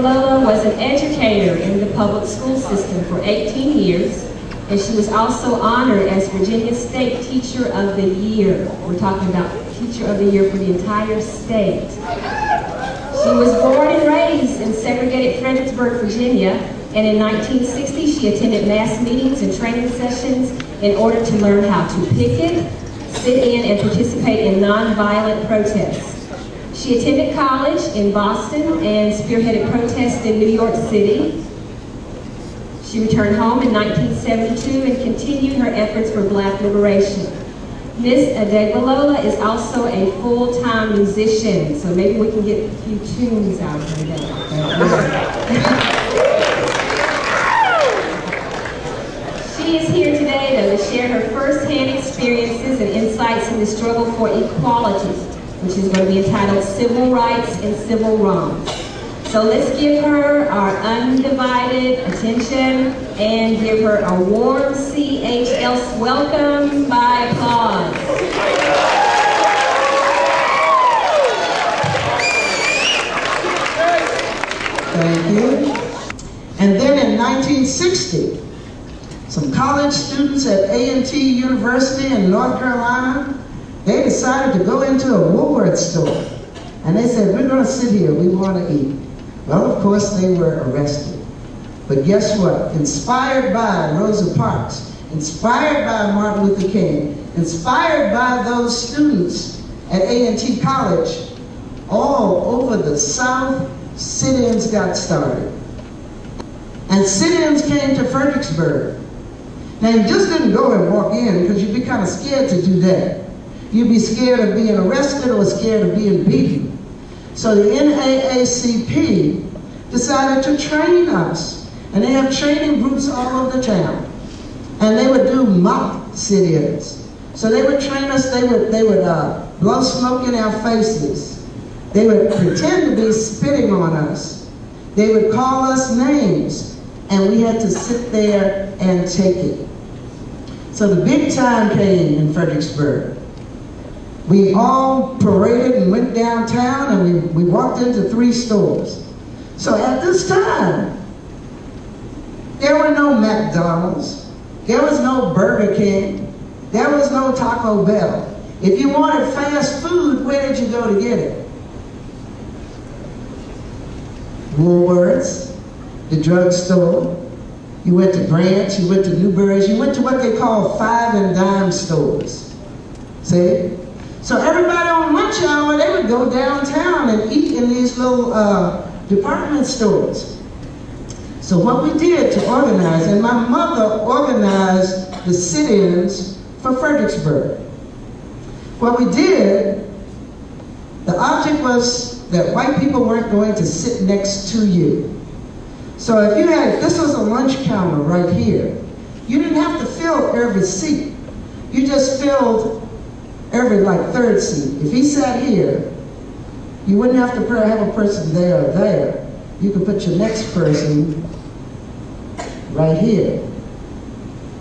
Adegbalola was an educator in the public school system for 18 years, and she was also honored as Virginia State Teacher of the Year. We're talking about Teacher of the Year for the entire state. She was born and raised in segregated Fredericksburg, Virginia, and in 1960 she attended mass meetings and training sessions in order to learn how to picket, sit in, and participate in nonviolent protests. She attended college in Boston and spearheaded protests in New York City. She returned home in 1972 and continued her efforts for Black liberation. Miss Adegbalola is also a full-time musician, so maybe we can get a few tunes out of her today. She is here today, though, to share her first-hand experiences and insights in the struggle for equality, which is going to be entitled Civil Rights and Civil Wrongs. So let's give her our undivided attention and give her a warm CHL welcome by applause. Thank you. And then in 1960, some college students at A&T University in North Carolina, they decided to go into a Woolworth store. And they said, we're going to sit here, we want to eat. Well, of course, they were arrested. But guess what? Inspired by Rosa Parks, inspired by Martin Luther King, inspired by those students at A&T College, all over the South, sit-ins got started. And sit-ins came to Fredericksburg. Now, you just didn't go and walk in because you'd be kind of scared to do that. You'd be scared of being arrested or scared of being beaten. So the NAACP decided to train us. And they have training groups all over the town. And they would do mock sit-ins. So they would train us, they would blow smoke in our faces. They would pretend to be spitting on us. They would call us names. And we had to sit there and take it. So the big time came in Fredericksburg. We all paraded and went downtown, and we walked into 3 stores. So at this time, there were no McDonald's, there was no Burger King, there was no Taco Bell. If you wanted fast food, where did you go to get it? Woolworths, the drugstore. You went to Grant's, you went to Newberry's, you went to what they call 5 and dime stores. See? So everybody on lunch hour, they would go downtown and eat in these little department stores. So what we did to organize, and my mother organized the sit-ins for Fredericksburg. What we did, the object was that white people weren't going to sit next to you. So if you had, this was a lunch counter right here, you didn't have to fill every seat. You just filled every third seat. If he sat here, you wouldn't have to have a person there or there. You could put your next person right here.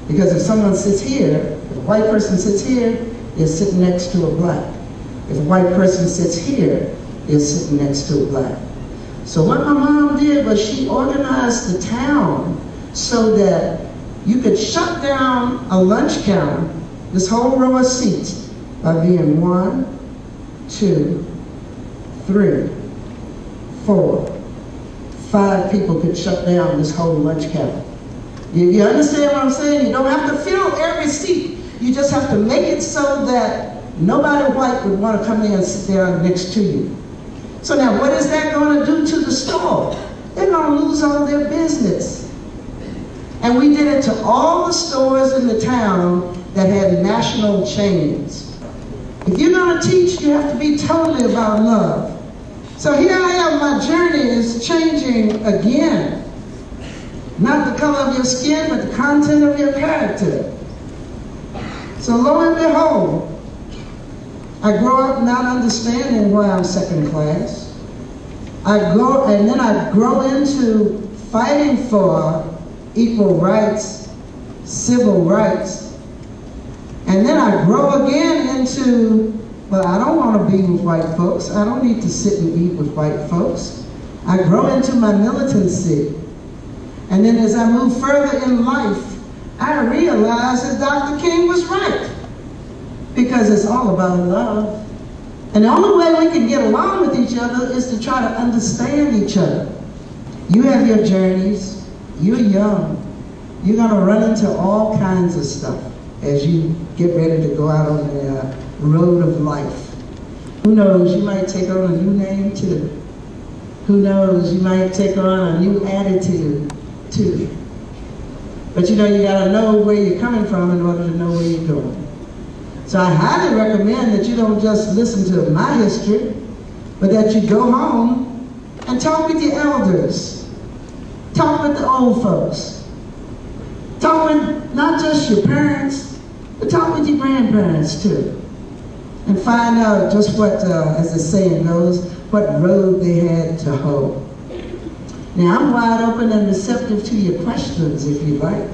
Because if someone sits here, if a white person sits here, they're sitting next to a black. If a white person sits here, they're sitting next to a black. So what my mom did was she organized the town so that you could shut down a lunch counter, this whole row of seats, by being 1, 2, 3, 4, 5 people could shut down this whole lunch counter. You understand what I'm saying? You don't have to fill every seat. You just have to make it so that nobody white would want to come in and sit down next to you. So now what is that going to do to the store? They're going to lose all their business. And we did it to all the stores in the town that had national chains. If you're going to teach, you have to be totally about love. So here I am, my journey is changing again. Not the color of your skin, but the content of your character. So lo and behold, I grow up not understanding why I'm second class. And then I grow into fighting for equal rights, civil rights. And then I grow again into, well, I don't want to be with white folks. I don't need to sit and eat with white folks. I grow into my militancy. And then as I move further in life, I realize that Dr. King was right. Because it's all about love. And the only way we can get along with each other is to try to understand each other. You have your journeys. You're young. You're going to run into all kinds of stuff as you get ready to go out on the road of life. Who knows, you might take on a new name too. Who knows, you might take on a new attitude too. But you know, you got to know where you're coming from in order to know where you're going. So I highly recommend that you don't just listen to my history, but that you go home and talk with your elders. Talk with the old folks. Talk with not just your parents, but talk with your grandparents too. And find out just what, as the saying goes, what road they had to hoe. Now I'm wide open and receptive to your questions if you like.